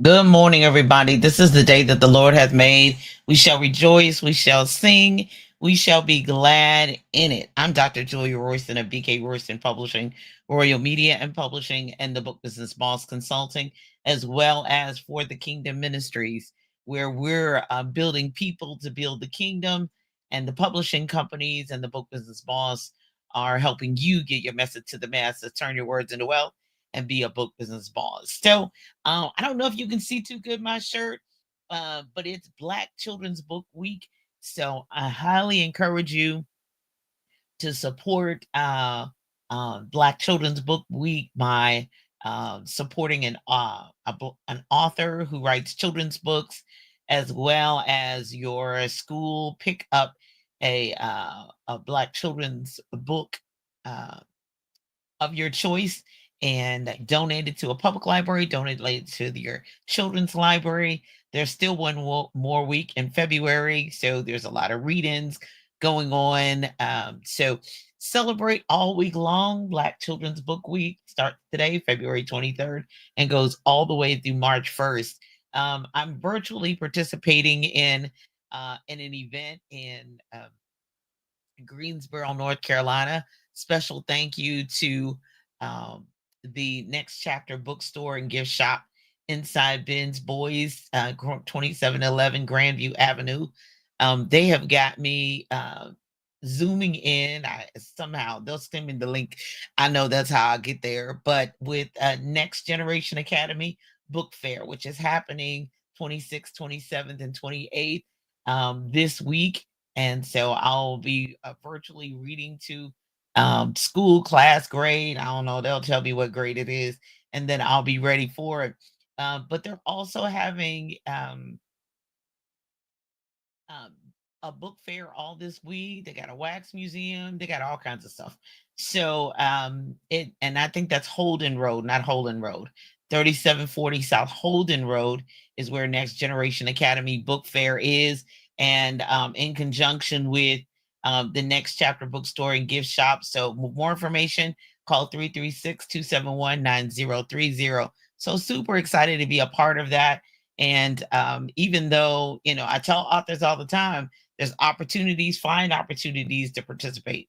Good morning, everybody. This is the day that the Lord hath made. We shall rejoice, we shall sing, we shall be glad in it. I'm Dr. Julia Royston of BK Royston Publishing, Royal Media and Publishing, and the Book Business Boss Consulting, as well as For the Kingdom Ministries, where we're building people to build the kingdom, and the publishing companies and the Book Business Boss are helping you get your message to the masses, turn your words into wealth, and be a book business boss. So, I don't know if you can see too good my shirt, but it's Black Children's Book Week. So I highly encourage you to support Black Children's Book Week by supporting an author who writes children's books, as well as your school pick up a Black children's book uh, of your choice and donate it to a public library, donate it to your children's library. There's still one more week in February, so there's a lot of read-ins going on. So celebrate all week long. Black Children's Book Week starts today, February 23rd, and goes all the way through March 1st. I'm virtually participating in an event in Greensboro, North Carolina. Special thank you to um, the Next Chapter Bookstore and Gift Shop inside Ben's Boys, 2711 Grandview Avenue. They have got me zooming in. Somehow they'll send me the link. I know that's how I get there. But with Next Generation Academy Book Fair, which is happening 26th, 27th, and 28th this week, and so I'll be virtually reading to school class grade. I don't know. They'll tell me what grade it is, and then I'll be ready for it. But they're also having um, a book fair all this week. They got a wax museum. They got all kinds of stuff. So and I think that's Holden Road, not Holden Road. 3740 South Holden Road is where Next Generation Academy Book Fair is, and in conjunction with the Next Chapter Bookstore and Gift Shop. So more information, call 336-271-9030. So super excited to be a part of that. And even though, I tell authors all the time, there's opportunities, find opportunities to participate.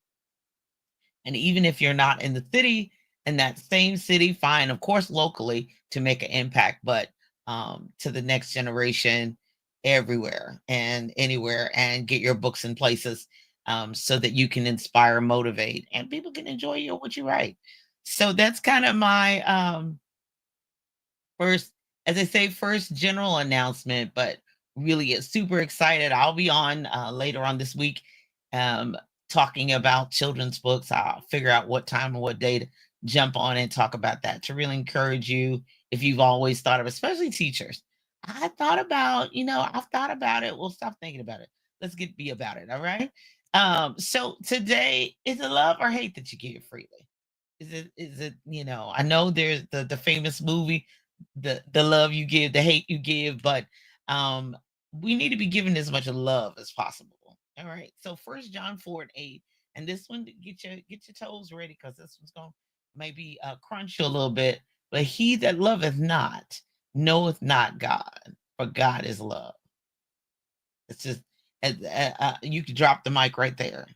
And even if you're not in the city, in that same city, find, of course, locally to make an impact, but to the next generation everywhere and anywhere, and get your books in places so that you can inspire, motivate, and people can enjoy what you write. So that's kind of my first, as I say, first general announcement, but really get super excited. I'll be on later on this week um, talking about children's books. I'll figure out what time and what day to jump on and talk about that to really encourage you if you've always thought of, especially teachers. I thought about, I've thought about it. Well, stop thinking about it. Let's get be about it. All right. So today, is it love or hate that you give freely? Is it, I know there's the famous movie, the love you give, the hate you give, but um we need to be given as much love as possible. All right. So First John 4 and 8, and this one, get your toes ready, because this one's gonna maybe crunch you a little bit. But he that loveth not knoweth not God, for God is love. It's just you can drop the mic right there.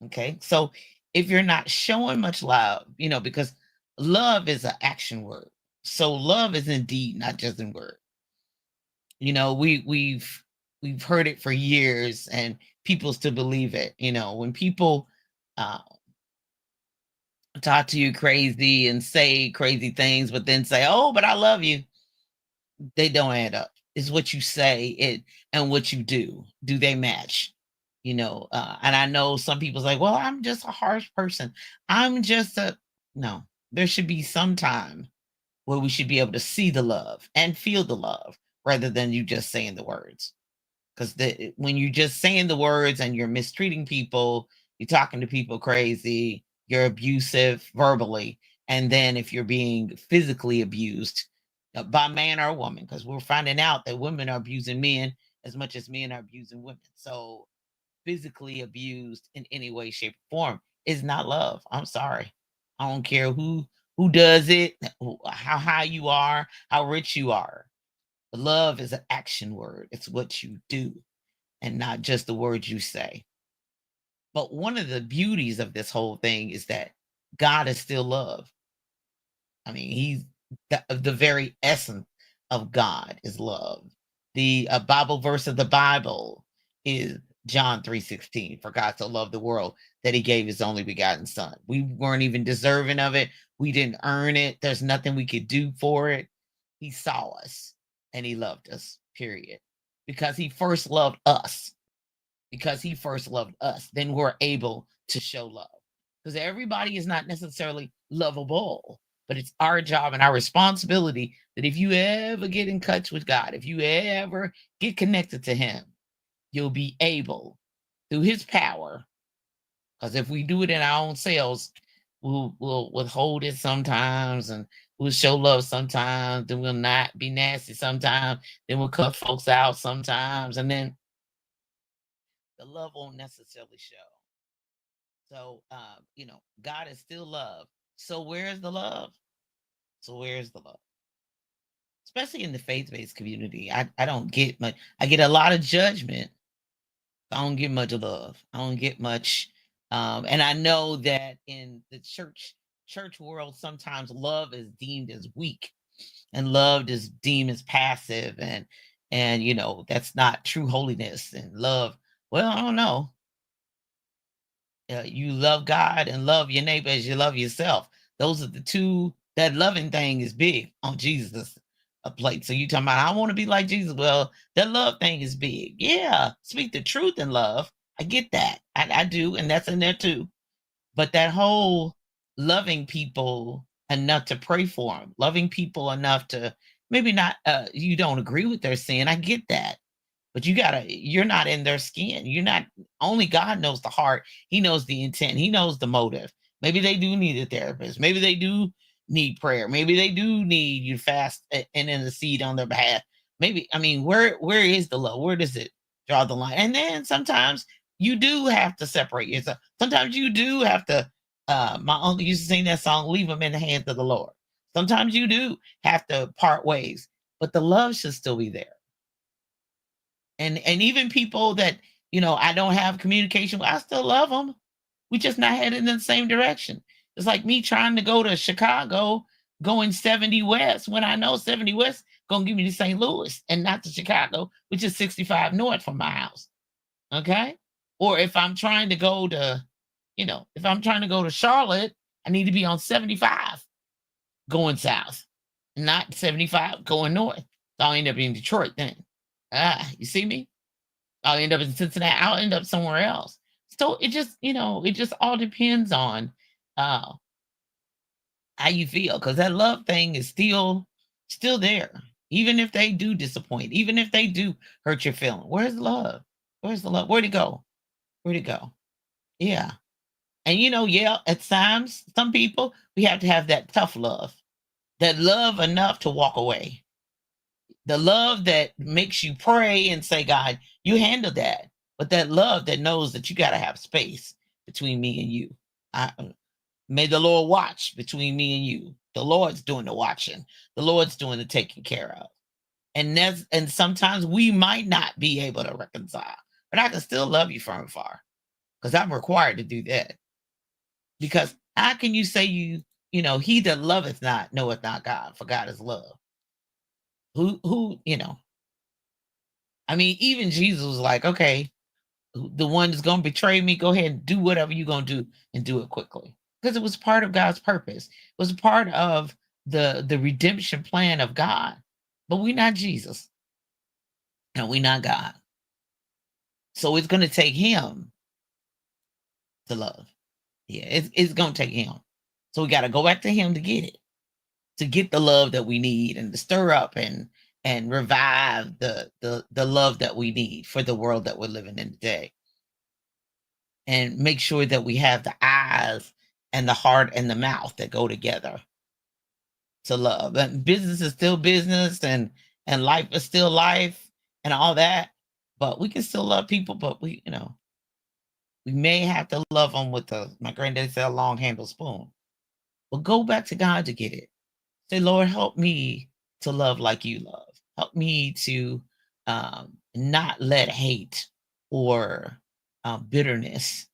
Okay. So if you're not showing much love, because love is an action word. So love is in deed, not just in word. We've heard it for years, and people still believe it. When people uh, talk to you crazy and say crazy things, but then say, "Oh, but I love you," they don't add up. It's what you say it and what you do. Do they match? And I know some people's like, well, I'm just a harsh person. I'm just a no. There should be some time where we should be able to see the love and feel the love rather than you just saying the words. Because when you're just saying the words and you're mistreating people, you're talking to people crazy, you're abusive verbally, and then if you're being physically abused by man or woman, because we're finding out that women are abusing men as much as men are abusing women. So physically abused in any way, shape, or form is not love. I'm sorry. I don't care who does it, how high you are, how rich you are. But love is an action word. It's what you do and not just the words you say. But one of the beauties of this whole thing is that God is still love. I mean, he's the very essence of God is love. The Bible verse of the Bible is John 3:16. For God so loved the world that he gave his only begotten son. We weren't even deserving of it. We didn't earn it. There's nothing we could do for it. He saw us and he loved us, period. Because he first loved us. Because he first loved us, then we're able to show love. Because everybody is not necessarily lovable, but it's our job and our responsibility that if you ever get in touch with God, if you ever get connected to him, you'll be able through his power. Because if we do it in our own selves, we'll withhold it sometimes, and we'll show love sometimes, then we'll not be nasty sometimes, then we'll cut folks out sometimes, and then the love won't necessarily show. So, God is still love. So where's the love? So where's the love? Especially in the faith-based community, I don't get much. I get a lot of judgment. I don't get much love. I don't get much. And I know that in the church world, sometimes love is deemed as weak, and love is deemed as passive, and that's not true holiness and love. Well, I don't know. You love God and love your neighbor as you love yourself. Those are the two. That loving thing is big on Jesus' plate. So you talking about I want to be like Jesus? Well, that love thing is big. Yeah, speak the truth in love. I get that. I do, and that's in there too. But that whole loving people enough to pray for them, loving people enough to maybe not. You don't agree with their sin. I get that, but you're not in their skin. You're not. Only God knows the heart. He knows the intent. He knows the motive. Maybe they do need a therapist. Maybe they do need prayer. Maybe they do need you fast and intercede on their behalf. Maybe, I mean, where is the love? Where does it draw the line? And then sometimes you do have to separate yourself. Sometimes you do have to. My uncle used to sing that song, "Leave them in the hands of the Lord." Sometimes you do have to part ways, but the love should still be there. And even people that I don't have communication with, I still love them. We just not headed in the same direction. It's like me trying to go to Chicago, going 70 west when I know 70 west gonna give me to St. Louis and not to Chicago, which is 65 north from my house. Okay. Or if I'm trying to go to Charlotte, I need to be on 75 going south, not 75 going north. So I'll end up in Detroit then. You see me? I'll end up in Cincinnati. I'll end up somewhere else. So it just all depends on uh how you feel, because that love thing is still there. Even if they do disappoint, even if they do hurt your feeling. Where's the love? Where's the love? Where'd it go? Where'd it go? Yeah. And yeah, at times, some people we have to have that tough love. That love enough to walk away. The love that makes you pray and say, God, you handle that. But that love that knows that you got to have space between me and you. May the Lord watch between me and you. The Lord's doing the watching. The Lord's doing the taking care of. And sometimes we might not be able to reconcile, but I can still love you from afar because I'm required to do that. Because how can you say he that loveth not knoweth not God, for God is love. Who, I mean, even Jesus was like, okay, the one that's going to betray me, go ahead and do whatever you're going to do and do it quickly. Because it was part of God's purpose. It was part of the redemption plan of God. But we're not Jesus and we're not God. So it's going to take him to love. Yeah, it's going to take him. So we got to go back to him to get it, to get the love that we need and to stir up and revive the love that we need for the world that we're living in today. And make sure that we have the eyes and the heart and the mouth that go together to love. And business is still business, and life is still life and all that. But we can still love people, but we may have to love them with my granddaddy said, a long handle spoon. But go back to God to get it. Say, Lord, help me to love like you love. Help me to not let hate or bitterness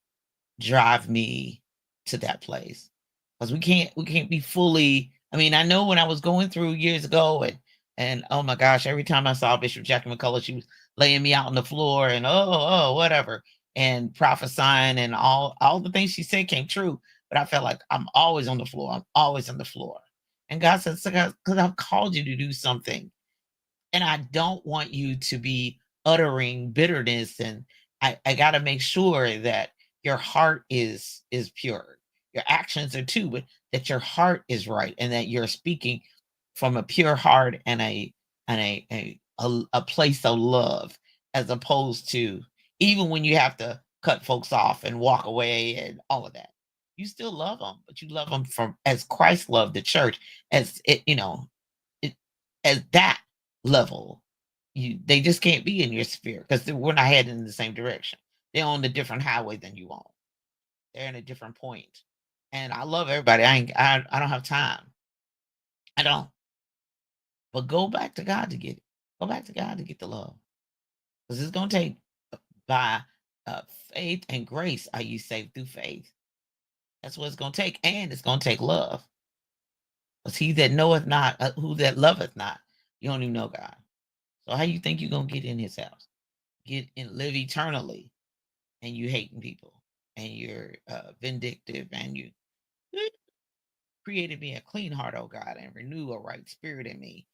drive me to that place, because we can't be fully. I mean, I know when I was going through years ago, and oh my gosh, every time I saw Bishop Jackie McCullough, she was laying me out on the floor and whatever, and prophesying, and all the things she said came true. But I felt like I'm always on the floor. I'm always on the floor. And God said, because I've called you to do something, and I don't want you to be uttering bitterness, and I got to make sure that your heart is pure. Your actions are too, but that your heart is right, and that you're speaking from a pure heart, and a place of love, as opposed to, even when you have to cut folks off and walk away and all of that, you still love them, but you love them from as Christ loved the church, as it, it, as that level. They just can't be in your sphere, because we're not heading in the same direction. They're on a different highway than you on. They're in a different point. And I love everybody. I don't have time. I don't. But go back to God to get it. Go back to God to get the love. Because it's gonna take, by uh, faith and grace are you saved through faith. That's what it's gonna take. And it's gonna take love. Because he that knoweth not, who that loveth not, you don't even know God. So how you think you're gonna get in his house? Get and live eternally, and you hating people, and you're vindictive, and you created me a clean heart, oh God, and renew a right spirit in me.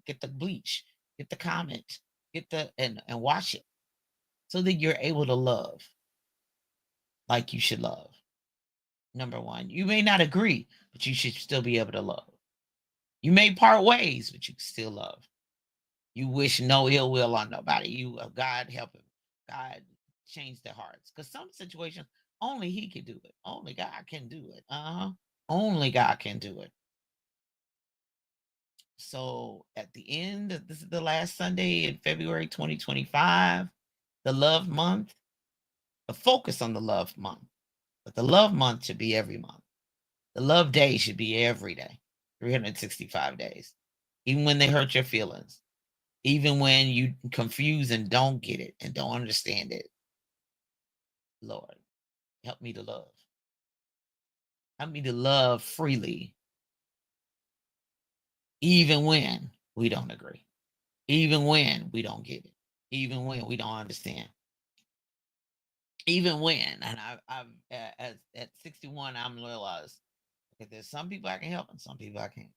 Get the bleach, get the comment, get the and wash it, so that you're able to love like you should love. Number one, you may not agree, but you should still be able to love. You may part ways, but you can still love. You wish no ill will on nobody. You God help him. God change their hearts. Because some situations only he can do it. Only God can do it. Uh-huh. Only God can do it. So at the end, this is the last Sunday in February 2025, the love month, the focus on the love month. But the love month should be every month. The love day should be every day, 365 days. Even when they hurt your feelings, even when you confuse and don't get it and don't understand it. Lord, help me to love. Help me to love freely, even when we don't agree, even when we don't get it, even when we don't understand, even when. And I've at 61, I'm realized that there's some people I can help and some people I can't.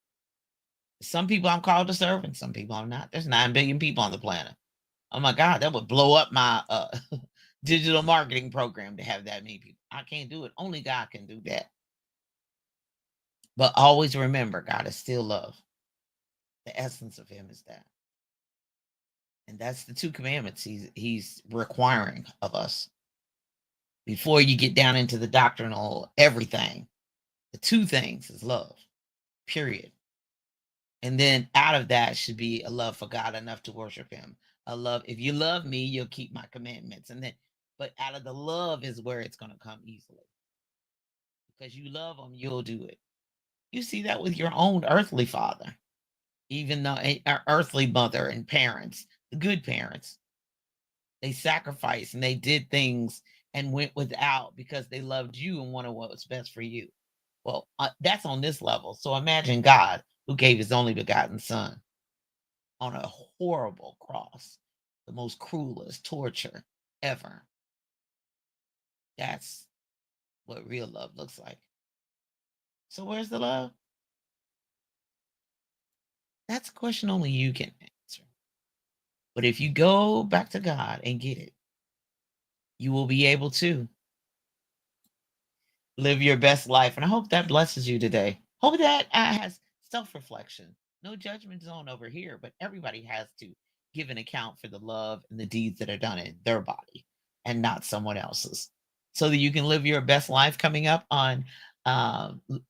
Some people I'm called to serve and some people I'm not. There's 9 billion people on the planet. Oh my God, that would blow up my digital marketing program to have that many people. I can't do it. Only God can do that. But always remember, God is still love. The essence of him is that. And that's the 2 commandments he's requiring of us. Before you get down into the doctrinal everything, the 2 things is love, period. And then out of that should be a love for God enough to worship him. A love, if you love me, you'll keep my commandments. And then, but out of the love is where it's going to come easily. Because you love him, you'll do it. You see that with your own earthly father, even though our earthly mother and parents, the good parents, they sacrificed and they did things and went without because they loved you and wanted what was best for you. Well, that's on this level. So imagine God, who gave his only begotten son on a horrible cross, the most cruelest torture ever. That's what real love looks like. So where's the love? That's a question only you can answer. But if you go back to God and get it, you will be able to live your best life. And I hope that blesses you today. Hope that has self reflection. No judgment zone over here, but everybody has to give an account for the love and the deeds that are done in their body and not someone else's. So that you can live your best life. Coming up on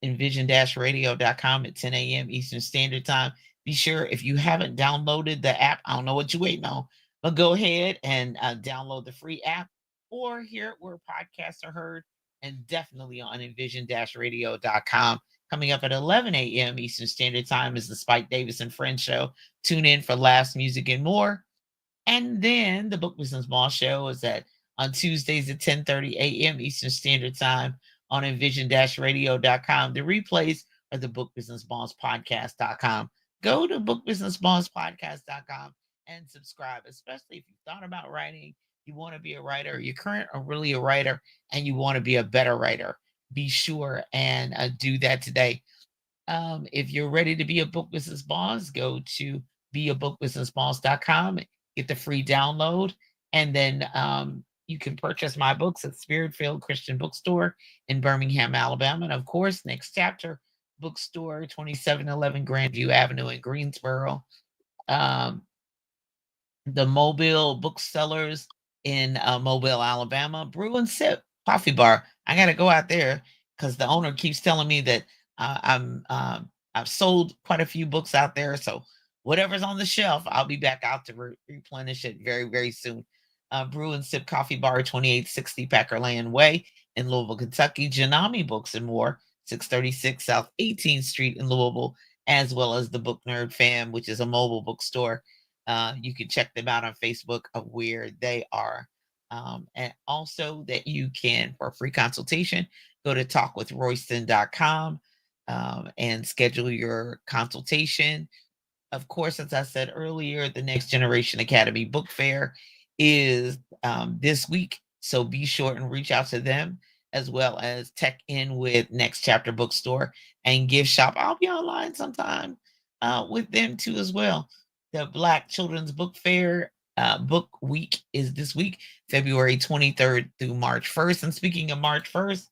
envision-radio.com at 10 a.m. Eastern Standard Time. Be sure, if you haven't downloaded the app, I don't know what you're waiting on, but go ahead and download the free app, or hear it where podcasts are heard, and definitely on envision-radio.com. Coming up at 11 a.m. Eastern Standard Time is the Spike Davis and Friends Show. Tune in for laughs, music, and more. And then the Book Business Ball Show is at on Tuesdays at 10:30 a.m. Eastern Standard Time on envision-radio.com. The replays are the Book Business Balls Podcast.com. Go to bookbusinessballspodcast.com and subscribe, especially if you thought about writing, you want to be a writer, you're current or really a writer, and you want to be a better writer. Be sure and do that today. If you're ready to be a book business boss, go to beabookbusinessboss.com, get the free download, and then you can purchase my books at Spiritfield Christian Bookstore in Birmingham, Alabama. And of course, Next Chapter Bookstore, 2711 Grandview Avenue in Greensboro. Um, the Mobile Booksellers in Mobile, Alabama. Brew and Sip Coffee Bar. I got to go out there because the owner keeps telling me that I've sold quite a few books out there. So whatever's on the shelf, I'll be back out to replenish it very, very soon. Brew and Sip Coffee Bar, 2860 Packer Lane Way in Louisville, Kentucky. Janami Books and More, 636 South 18th Street in Louisville, as well as the Book Nerd Fam, which is a mobile bookstore. You can check them out on Facebook of where they are. And also that you can, for a free consultation, go to talkwithroyston.com and schedule your consultation. Of course, as I said earlier, the Next Generation Academy Book Fair is this week. So be sure and reach out to them, as well as tech in with Next Chapter Bookstore and Gift Shop. I'll be online sometime with them too as well. The Black Children's Book Fair book week is this week, February 23rd through March 1st. And speaking of March 1st,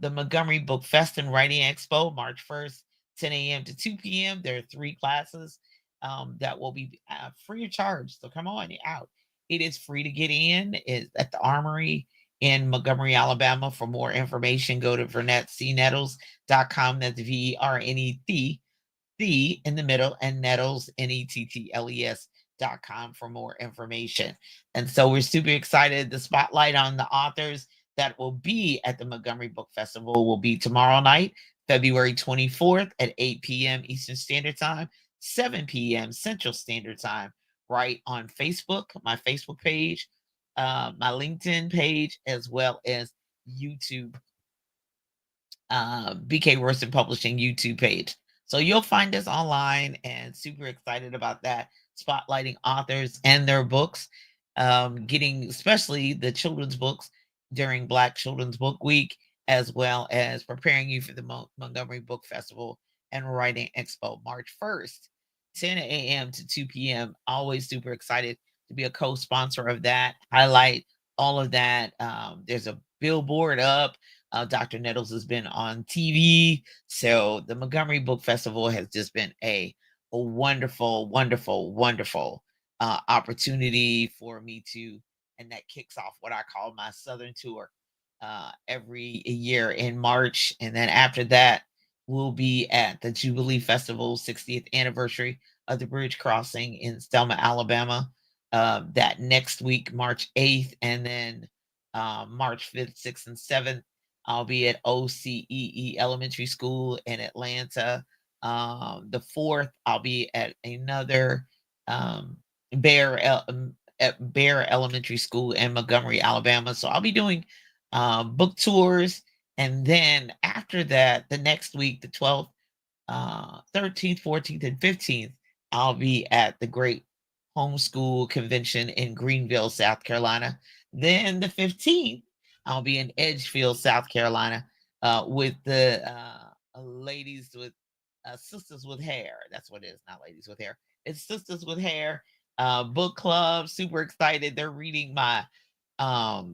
the Montgomery Book Fest and Writing Expo, March 1st, 10 a.m. to 2 p.m. There are 3 classes that will be free of charge. So come on out. It is free to get in. It's at the Armory in Montgomery, Alabama. For more information, go to VernetCNettles.com. That's VRNET, C in the middle, and Nettles, NETTLES.com for more information. And so we're super excited. The spotlight on the authors that will be at the Montgomery Book Festival will be tomorrow night, February 24th at 8 p.m. Eastern Standard Time, 7 p.m. Central Standard Time, right on Facebook, my Facebook page, my LinkedIn page, as well as YouTube, BK Royston Publishing YouTube page. So you'll find us online, and super excited about that, spotlighting authors and their books, getting especially the children's books during Black Children's Book Week, as well as preparing you for the Montgomery Book Festival and Writing Expo, March 1st, 10 a.m. to 2 p.m. Always super excited to be a co-sponsor of that, highlight all of that. There's a billboard up. Dr. Nettles has been on TV. So the Montgomery Book Festival has just been a wonderful, wonderful, wonderful opportunity for me to, and that kicks off what I call my Southern tour every year in March. And then after that, we'll be at the Jubilee Festival 60th anniversary of the bridge crossing in Selma, Alabama, that next week, March 8th, and then March 5th, 6th, and 7th. I'll be at OCEE Elementary School in Atlanta. The 4th, I'll be at another Bear at Bear Elementary School in Montgomery, Alabama. So I'll be doing book tours. And then after that, the next week, the 12th, 13th, 14th, and 15th, I'll be at the Great Homeschool Convention in Greenville, South Carolina. Then the 15th, I'll be in Edgefield, South Carolina, with the ladies with Sisters with Hair. That's what it is, not ladies with hair. It's Sisters with Hair book club. Super excited. They're reading my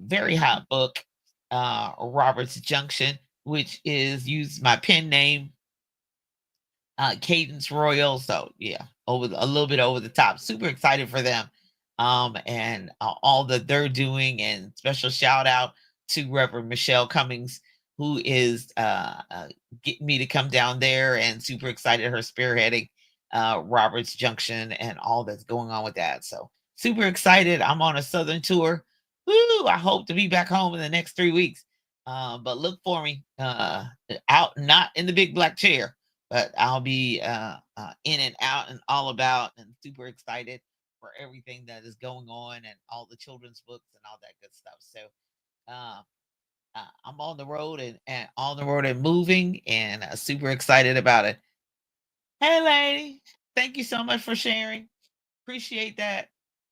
very hot book, Robert's Junction, which is used my pen name, Cadence Royal. So yeah, a little bit over the top. Super excited for them, and all that they're doing. And special shout out to Reverend Michelle Cummings, who is getting me to come down there, and super excited her spearheading Robert's Junction and all that's going on with that. So super excited. I'm on a Southern tour. Woo! I hope to be back home in the next 3 weeks. But look for me out, not in the big black chair, but I'll be in and out and all about, and super excited for everything that is going on and all the children's books and all that good stuff. So uh, I'm on the road and on the road and moving, and super excited about it. Hey, lady, thank you so much for sharing. Appreciate that.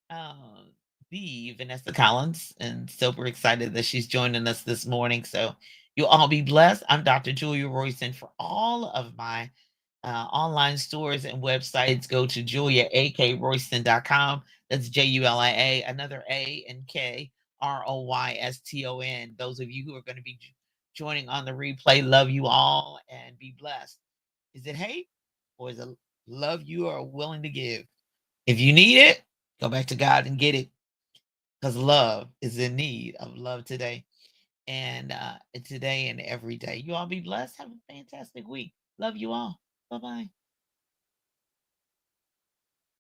Um, the Vanessa Collins, and super excited that she's joining us this morning. So you'll all be blessed. I'm Dr. Julia Royston. For all of my online stores and websites, go to juliaakroyston.com. That's JULIA, another A and K ROYSTON. Those of you who are going to be joining on the replay, love you all and be blessed. Is it hate or is it love you are willing to give? If you need it, go back to God and get it, because love is in need of love today and today and every day. You all be blessed. Have a fantastic week. Love you all. Bye bye.